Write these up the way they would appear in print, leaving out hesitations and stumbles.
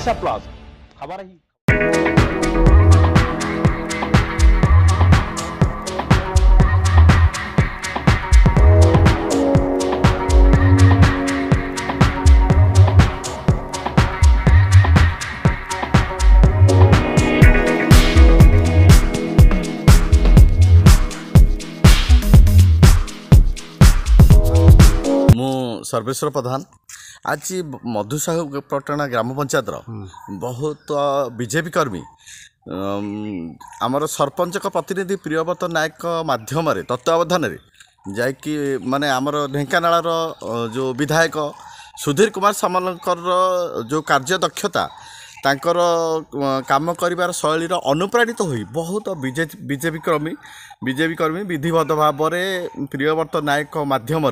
Odisha plus खबर ही। सर्वेश्वर प्रधान आज मधुसाहू पटना ग्राम पंचायत बहुत बीजेपी कर्मी आमर सरपंच प्रतिनिधि प्रियव्रत नायक माध्यम तत्वावधान जाकि माने आमर ढेंकानाल जो विधायक सुधीर कुमार सामलकर जो कार्य दक्षता तांकर काम करिवार शैली अनुप्राणित होई बहुत बीजेपी कर्मी विधिवत भाव में प्रियव्रत नायक माध्यम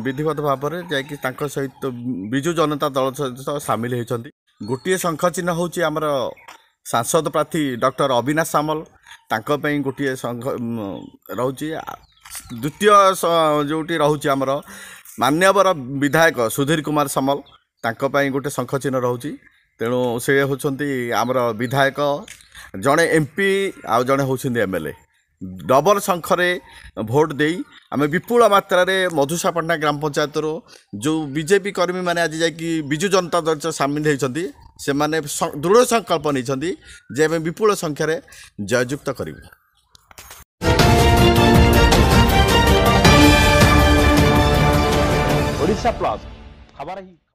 विधिवत भाव में जाकि सहित विजु जनता दल सहित सामिल होती। गोटे शंख चिन्ह हूँ आमर सांसद प्रार्थी डॉक्टर अविनाश सामल तांको गोटे शंख रोचे। द्वितीय जोटी रोचे आमर मान्यवर विधायक सुधीर कुमार सामल तांको गोटे शंख चिन्ह रोचे। तेणु से होती आमर विधायक जड़े एमपी आ जड़े होती एमएलए डबल शंखरे भोट दे आम विपुल मात्रा मधुसापटना ग्राम पंचायत जो बीजेपी कर्मी मैंने आज जाकि विजु जनता दल सामिल होती से माने दृढ़ संकल्प नहीं जे विपुल संख्यार जययुक्त करेंगे। ओडिशा प्लस खबर ही।